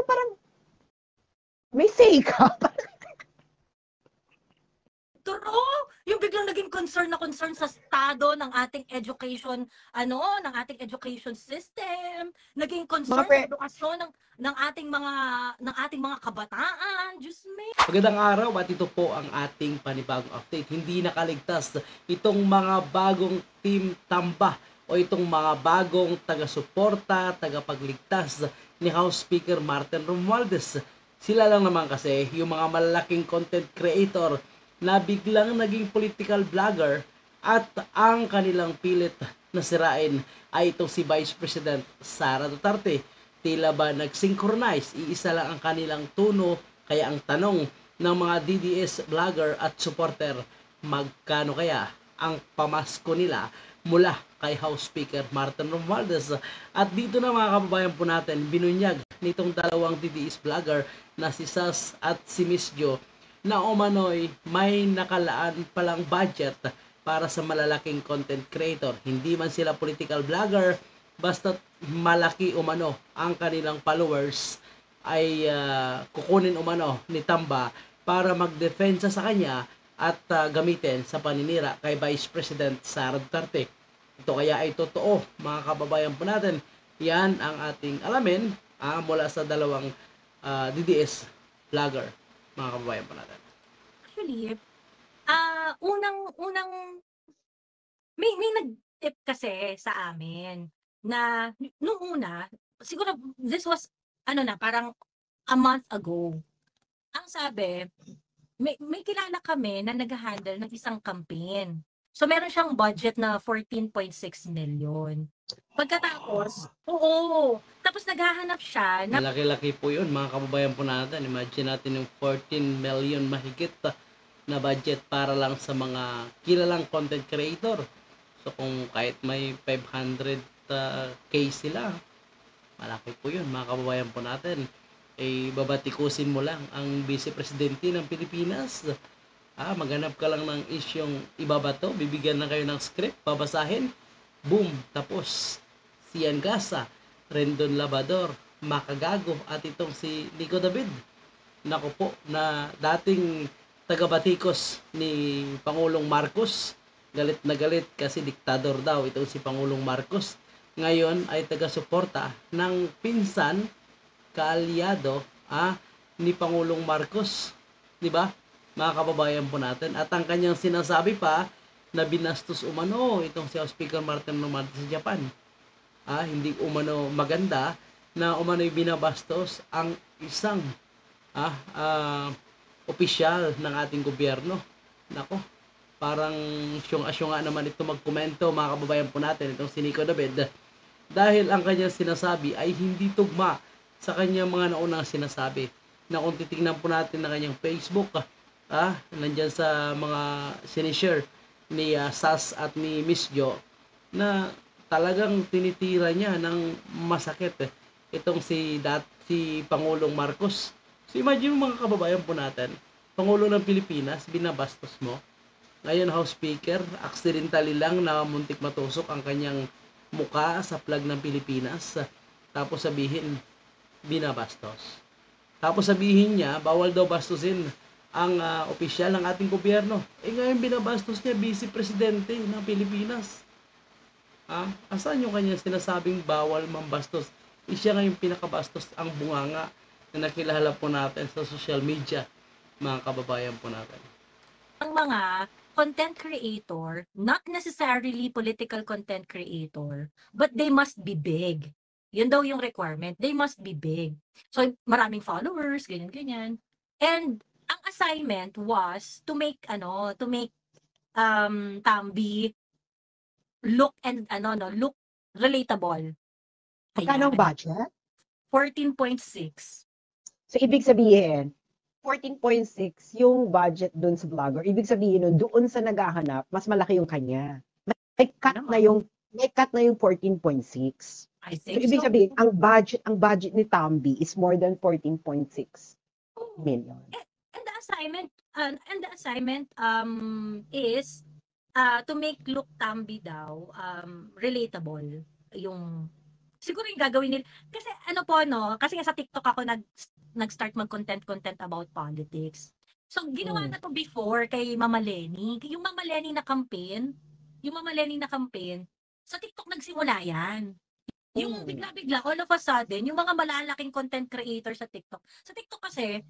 parang may say ka. True! Yung biglang naging concern sa estado ng ating education, ng ating education system, naging concern sa edukasyon ng ating mga kabataan. Diyos me. Magandang araw at ito po ang ating panibagong update. Hindi nakaligtas itong mga bagong team Tamba o itong mga bagong taga-suporta, tagapagligtas ni House Speaker Martin Romualdez. Sila lang naman kasi yung mga malalaking content creator na biglang naging political vlogger at ang kanilang pilit na sirain ay itong si Vice President Sara Duterte. Tila ba nag-synchronize, iisa lang ang kanilang tono, kaya ang tanong ng mga DDS vlogger at supporter, magkano kaya ang pamasko nila mula kay House Speaker Martin Romualdez? At dito na mga kababayan po natin, binunyag nitong dalawang DDS vlogger na si Sas at si Miss Jo na umano'y may nakalaan palang budget para sa malalaking content creator. Hindi man sila political vlogger, basta malaki umano ang kanilang followers ay kukunin umano ni Tamba para magdefensa sa kanya at gamitin sa paninira kay Vice President Sara Duterte. Ito kaya ay totoo mga kababayan po natin. Yan ang ating alamin mula sa dalawang DDS vlogger mga kababayan po natin. Actually, unang may nag-tip kasi sa amin na nung una, siguro this was parang a month ago. Ang sabi, may kilala kami na nag-handle ng isang campaign. So meron siyang budget na 14.6 million. Pagkatapos, tapos naghahanap siya na malaki-laki po yun mga kababayan po natin. Imagine natin yung 14 million mahigit na budget para lang sa mga kilalang content creator. So kung kahit may 500k sila, malaki po yun mga kababayan po natin. Babatikusin mo lang ang Vice Presidente ng Pilipinas. Maghanap ka lang ng isyong ibabato, bibigyan na kayo ng script, babasahin, boom, tapos si Ian Gasa, Rendon Labador, Makagago at itong si Nico David. Nako po, na dating tagabatikos ni Pangulong Marcos, galit na galit kasi diktador daw itong si Pangulong Marcos. Ngayon ay taga-suporta ng pinsan kaalyado ni Pangulong Marcos, di ba? Mga kababayan po natin. At ang kanyang sinasabi pa na binastos umano itong si Speaker Martin Romualdez sa Japan. Hindi umano maganda na umano'y binabastos ang isang opisyal ng ating gobyerno. Nako, parang syunga naman ito magkomento mga kababayan po natin itong si Nico David, dahil ang kanyang sinasabi ay hindi tugma sa kanyang mga naunang sinasabi. Na kung titingnan po natin na kanyang Facebook, nandyan sa mga sinishare ni Sas at ni Miss Jo, na talagang tinitira niya ng masakit itong si Pangulong Marcos. So imagine mga kababayan po natin, Pangulo ng Pilipinas, binabastos mo. Ngayon House Speaker, accidentally lang na muntik matusok ang kanyang muka sa flag ng Pilipinas. Tapos sabihin, binabastos. Tapos sabihin niya, bawal daw bastusin ang opisyal ng ating gobyerno. Ngayon binabastos niya, Vice Presidente ng Pilipinas. Asan yung kanyang sinasabing bawal mambastos? Siya ngayon pinakabastos, ang bunganga na nakilala po natin sa social media, mga kababayan po natin. Ang mga content creator, not necessarily political content creator, but they must be big. Yun daw yung requirement. They must be big. So, maraming followers, ganyan-ganyan. And, ang assignment was to make Tambi look look relatable. Magkano ang budget? 14.6. So, ibig sabihin, 14.6 yung budget dun sa vlogger. Ibig sabihin nun, doon sa naghahanap, mas malaki yung kanya. May cut na yung 14.6. I So, think ibig so. sabihin, ang budget ni Tambi is more than 14.6 million. And the assignment is to make look Tambi daw relatable yung siguro yung gagawin nila. Kasi ano po, no? Kasi nga sa TikTok ako nag-start mag-content about politics. So, ginawa na to before kay Mama Lenny. Yung Mama Lenny na campaign, sa TikTok nagsimula yan. Yung bigla-bigla, all of a sudden, yung mga malalaking content creator sa TikTok kasi,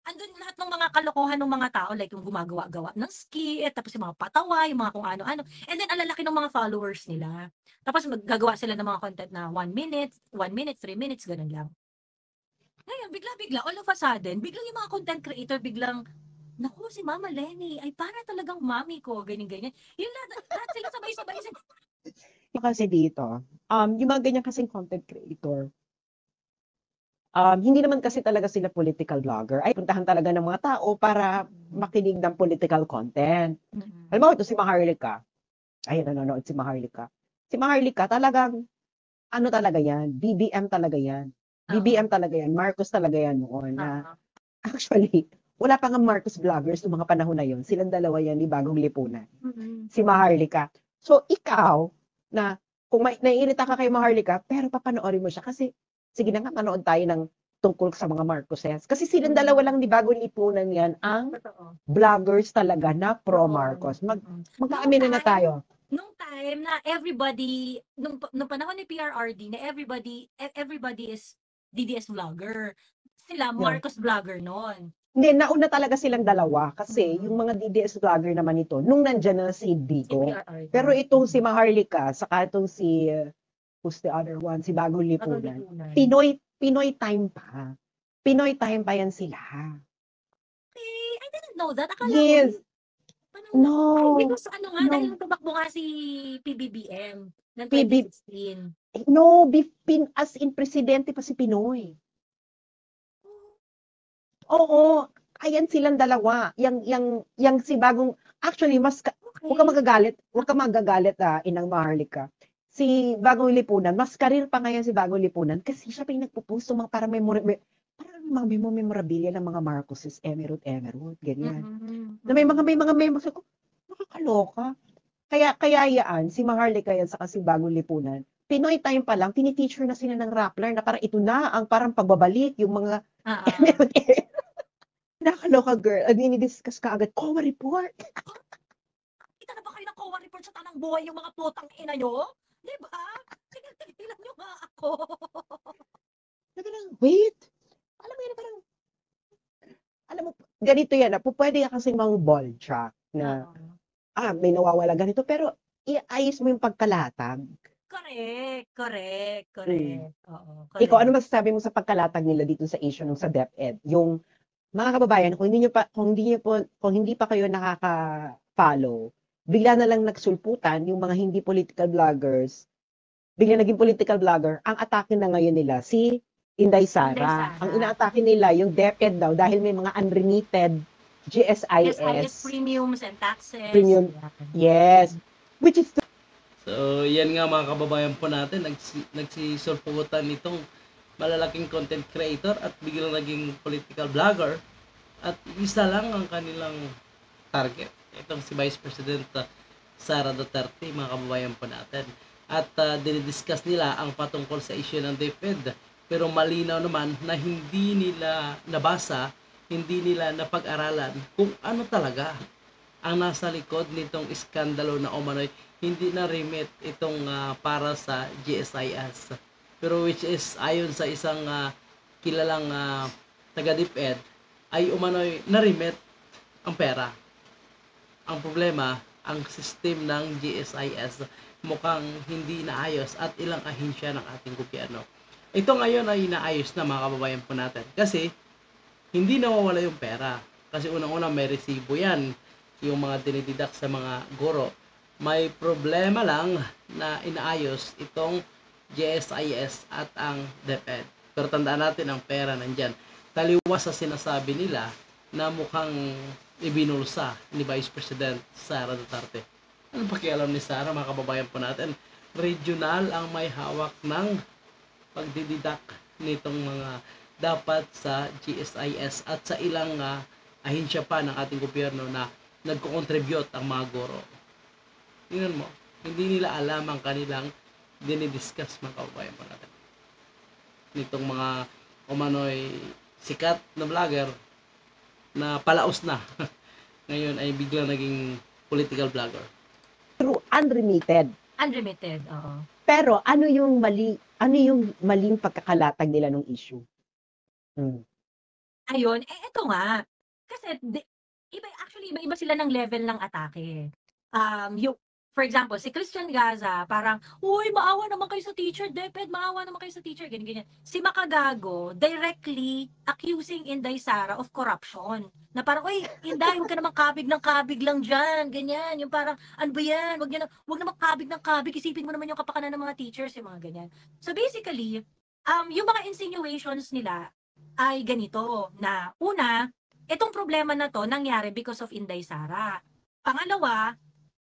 andun lahat ng mga kalokohan ng mga tao, like yung gumagawa-gawa ng skit, tapos yung mga patawa, yung mga kung ano-ano. And then, ang lalaki ng mga followers nila. Tapos, maggagawa sila ng mga content na 1 minute, 3 minutes, ganun lang. Ngayon, bigla-bigla, all of a sudden, biglang yung mga content creator, biglang, naku, si Mama Lenny, ay para talagang mami ko, ganyan-ganyan. Yun lahat sila sabay-sabay. Kasi dito, yung mga ganyan kasing content creator, hindi naman kasi talaga sila political vlogger. Ay, puntahan talaga ng mga tao para makinig ng political content. Alam mo, ito si Maharlika. Ay, nanonood si Maharlika. Si Maharlika, talagang, ano talaga yan? BBM talaga yan. BBM talaga yan. Marcos talaga yan noon. Na, actually, wala pa nga Marcos vloggers noong mga panahon na yun. Silang dalawa yan ni Bagong Lipunan. Si Maharlika. So, ikaw, na kung naiirita ka kay Maharlika, pero papanoorin mo siya kasi sige na nga, manood tayo ng tungkol sa mga Marcoses. Kasi silang dalawa lang ni Bagong Lipunan yan ang vloggers talaga na pro-Marcos. Mag-aamin na tayo. Nung time na everybody, nung panahon ni PRRD, na everybody is DDS vlogger. Sila, Marcos vlogger noon. Hindi, nauna talaga silang dalawa kasi yung mga DDS vlogger naman ito, nung nandyan na si Bigo. Pero itong si Maharlika, saka itong si, who's the other one, si Bagong Lipunan. Pinoy time pa. Pinoy time pa yan sila. Okay, I didn't know that. Akala yes. No. Ay, because ano nga, dahil tumakbo nga si PBBM ng 2016. No, as in presidente pa si Pinoy. Oo, ayan silang dalawa. Yang si Bagong, actually, huwag ka magagalit Inang Maharlika. Si Bagong Lipunan, mas karir pa ngayon si Bagong Lipunan kasi siya pa yung nagpupusto parang mga memorabilia ng mga Marcoses, Emerald, ganyan. Na may mga memos ko, nakakaloka. Kaya yan, si Maharlika yan saka si Bagong Lipunan. Pinoy time pa lang, tiniteacher na sila ng Rappler na parang ito na ang parang pagbabalik, yung mga Emerald. Nakakaloka, girl. Dini-discuss ka agad, COA report. Kita na ba kayo ng COA report sa tanang buhay yung mga putang ina nyo? Diba? Tingnan nyo nga ako. Wait. Alam mo, ganito yan. Pwede ka kasi mang ball track na, may nawawala ganito, pero iayos mo yung pagkalatag. Correct. Oo, correct. Ikaw, ano masasabi mo sa pagkalatag nila dito sa issue nung sa DepEd? Yung mga kababayan, kung hindi pa kayo nakaka-follow, bigla na lang nagsulputan yung mga hindi political vloggers, bigla naging political vlogger, ang atake na ngayon nila si Inday Sara. Ang inaatake nila yung DepEd daw dahil may mga unremitted GSIS premiums and taxes. Yes. Which is So, yan nga mga kababayan po natin, nagsisulputan itong malalaking content creator at biglang naging political vlogger at isa lang ang kanilang target. Itong si Vice President Sara Duterte, mga kababayan po natin. At dinidiscuss nila ang patungkol sa issue ng DepEd. Pero malinaw naman na hindi nila nabasa, hindi nila napag-aralan kung ano talaga ang nasa likod nitong iskandalo na umano'y hindi na remit itong para sa GSIS. Pero which is ayon sa isang kilalang taga-DepEd ay umano'y na-remit ang pera. Ang problema, ang system ng GSIS mukhang hindi naayos at ilang ahensya ng ating gobyerno. Ito ngayon ay inaayos na mga kababayan po natin kasi hindi nawawala yung pera. Kasi unang-una may resibo yan, yung mga dinididak sa mga guro. May problema lang na inaayos itong GSIS at ang DepEd. Pero tandaan natin ang pera nandyan. Taliwas sa sinasabi nila na mukhang ibinulsa ni Vice President Sara Duterte. Ano pakialam ni Sara, mga kababayan po natin? Regional ang may hawak ng pagdididak nitong mga dapat sa GSIS at sa ilang ahensya pa ng ating gobyerno na nagko-contribute ang mga guro. Tingnan mo, hindi nila alam ang kanilang dinidiscuss, mga kababayan po natin. nitong mga umano'y sikat na vlogger na palaos na. Ngayon ay bigla naging political vlogger. True, unremitted. Unremitted, oo. Pero ano yung maling pagkakalatag nila ng issue? Ayun, eto nga. Kasi iba-iba sila ng level ng atake. For example, si Christian Gaza, parang, uy, maawa naman kayo sa teacher, DepEd, maawa naman kayo sa teacher, ganyan. Si Makagago, directly accusing Inday Sara of corruption. Na parang, uy, Inday, huwag ka naman kabig lang dyan, ganyan. Yung parang, ano ba yan? Huwag naman kabig ng kabig, isipin mo naman yung kapakanan ng mga teachers, yung mga ganyan. So basically, yung mga insinuations nila ay ganito, na una, itong problema na to nangyari because of Inday Sara. Pangalawa,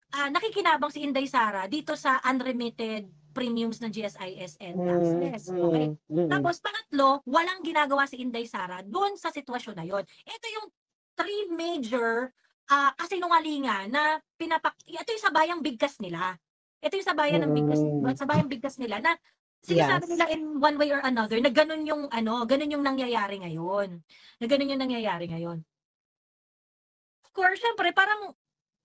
nakikinabang si Inday Sara dito sa unremitted premiums ng GSIS and taxes. Okay? Tapos pangatlo, walang ginagawa si Inday Sara doon sa sitwasyon na yon. Ito yung three major kasinungalingan na ito yung sabayang bigkas nila. Ito yung sabayang bigkas nila na sinasabi nila in one way or another na ganun yung nangyayari ngayon. Of course, syempre parang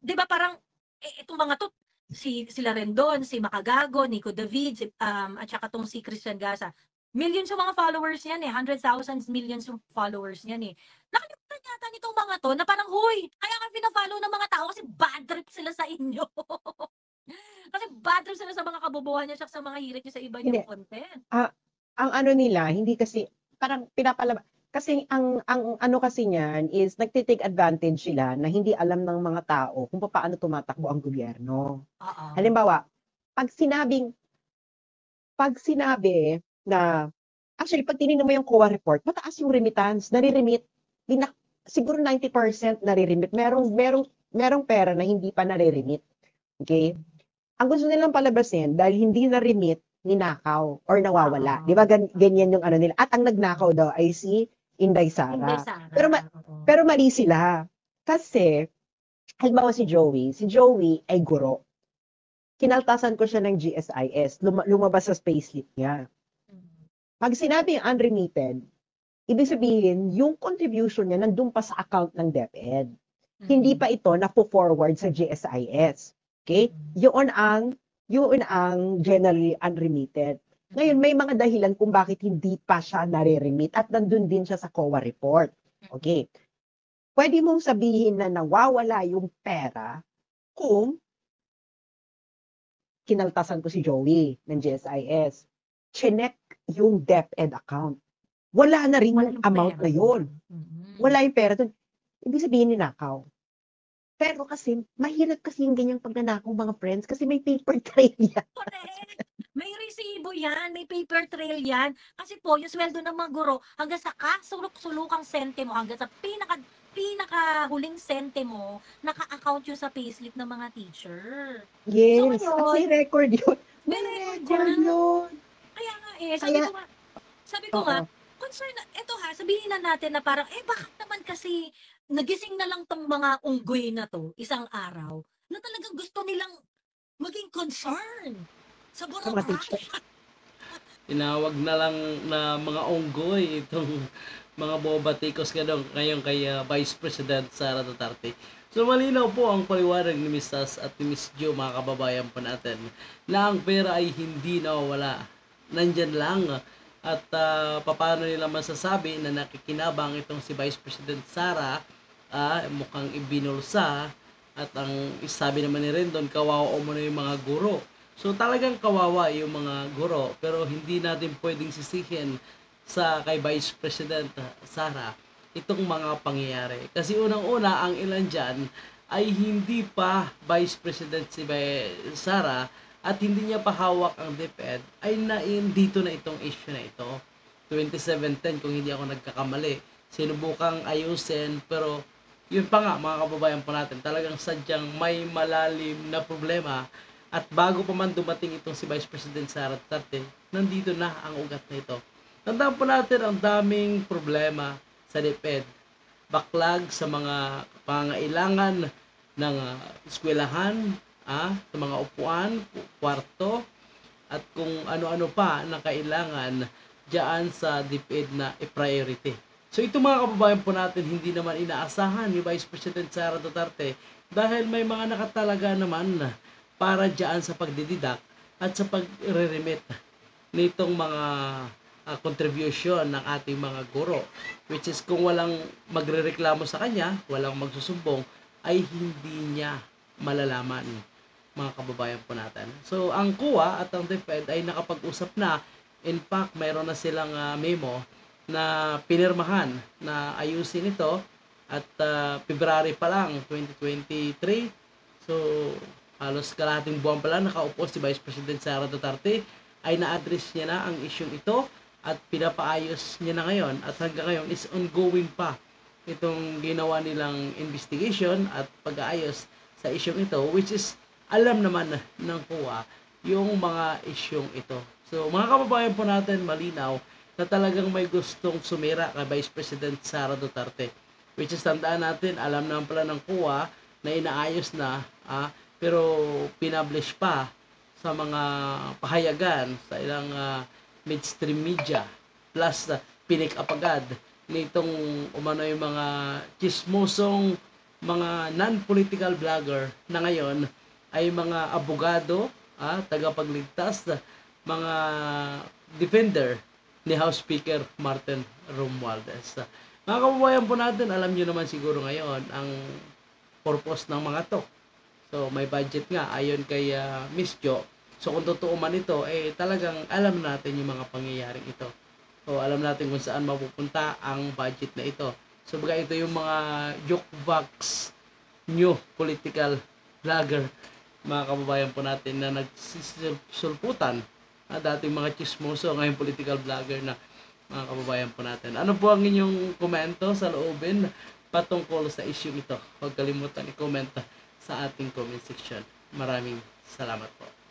'di ba parang itong mga to sila rin doon, si Makagago, Nico David, at saka tong si Christian Gaza. Millions yung mga followers niyan eh, 100,000 millions yung followers niyan eh. Nakalimutan yata nitong mga to na parang, huy, kaya ka pina-follow ng mga tao kasi bad trip sila sa inyo. Kasi bad trip sila sa mga kabobohan niya at sa mga hirit niya sa iba niyang content. Ang ano nila, hindi kasi, parang pinapalabas, kasi ang ano kasi niyan is nagtitake advantage sila na hindi alam ng mga tao kung paano tumatakbo ang gobyerno. Halimbawa, pag sinabi na, actually, pag tinignan mo yung COA report, mataas yung remittance, nare-remit, siguro 90% nare-remit. Merong pera na hindi pa nare-remit. Okay? Ang gusto nilang palabasin, dahil hindi na-remit, ninakaw or nawawala. Di ba ganyan yung ano nila? At ang nagnakaw daw ay si Inday Sara. Pero mali sila. Kasi, halimbawa si Joey ay guro. Kinaltasan ko siya ng GSIS. Lumabas sa payslip niya. Pag sinabi yung unremitted, ibig sabihin, yung contribution niya nandun pa sa account ng DepEd. Hindi pa ito na-forward sa GSIS. Okay? Yun ang generally unremitted. Ngayon, may mga dahilan kung bakit hindi pa siya nare-remit at nandun din siya sa COA report. Okay. Pwede mong sabihin na nawawala yung pera kung kinaltasan ko si Joey ng GSIS. Chinek yung DepEd account. Wala na rin yung amount na yun. Wala yung pera dun. Ibig sabihin ninakaw. Pero kasi, mahirap kasi yung ganyang pagnanakaw mga friends kasi may paper trail yan. Correct. May resibo yan, may paper trail yan. Kasi po, yung sweldo ng mga guro, hanggang sa kasuluk-sulukang sentimo, hanggang sa pinaka-huling sentimo, naka-account yun sa payslip ng mga teacher. Yes, so, may record yun. May record yun. Kaya nga sabi ko nga, concern na, eto sabihin na natin na parang, bakit naman kasi nagising na lang tong mga unggoy na to, isang araw, na talagang gusto nilang maging concern sa bureaucracy. Tinawag na lang na mga unggoy itong mga bobatikos ngayon kay Vice President Sara Duterte. So malinaw po ang paliwanag ni Ms. Sas at ni Ms. Jo, mga kababayan po natin, na ang pera ay hindi nawawala. Nandyan lang. At paano nila masasabi na nakikinabang itong si Vice President Sara, mukhang ibinulsa, at ang sabi naman ni Rendon, kawawa mo na yung mga guro. So talagang kawawa yung mga guro, pero hindi natin pwedeng sisihin sa kay Vice President Sara itong mga pangyayari. Kasi unang-una, ang ilan dyan ay hindi pa Vice President si Sara at hindi niya pa hawak ang DepEd, ay dito na itong issue na ito. 2017, kung hindi ako nagkakamali, sinubukang ayusin, pero yun pa nga, mga kababayan po natin, talagang sadyang may malalim na problema. At bago pa man dumating itong si Vice President Sara Duterte, nandito na ang ugat na ito. Tandaan po natin ang daming problema sa DepEd. Backlog sa mga pangailangan ng eskwelahan, sa mga upuan, kwarto, at kung ano-ano pa na kailangan diyan sa DepEd na priority. So ito mga kababayan po natin, hindi naman inaasahan ni Vice President Sara Duterte dahil may mga nakatalaga naman para diyan sa pagdididak at sa pagre-remit nitong mga contribution ng ating mga guro, which is kung walang magrereklamo sa kanya, walang magsusumbong, ay hindi niya malalaman, mga kababayan po natin. So ang COA at ang DepEd ay nakapag-usap na. In fact, mayroon na silang memo na pinirmahan na ayusin ito at February pa lang 2023. So halos kalahating buwan pa lang nakaupo si Vice President Sara Duterte, ay na-address niya na ang isyung ito at pinapaayos niya na ngayon, at hanggang ngayon is ongoing pa itong ginawa nilang investigation at pag-aayos sa isyung ito, which is alam naman ng COA yung mga isyung ito. So mga kababayan po natin, malinaw na talagang may gustong sumira kay Vice President Sara Duterte, which is tandaan natin, alam naman pala ng COA na inaayos na, pero pinablish pa sa mga pahayagan sa ilang midstream media, plus pinik up agad nitong umano yung mga chismosong mga non-political vlogger na ngayon ay mga abogado, tagapagligtas, mga defender ni House Speaker Martin Romualdez. Mga kababayan po natin, alam nyo naman siguro ngayon ang purpose ng mga to. So may budget nga ayon kay Miss Jo. So kung totoo man ito, talagang alam natin yung mga pangyayaring ito. So alam natin kung saan mapupunta ang budget na ito. So baga ito yung mga jokebox new political vlogger, mga kababayan po natin na nagsisulputan, dating mga chismoso, ngayon political vlogger na, mga kababayan po natin. Ano po ang inyong komento sa loobin patungkol sa issue ito? Huwag kalimutan i-comment sa ating comment section. Maraming salamat po.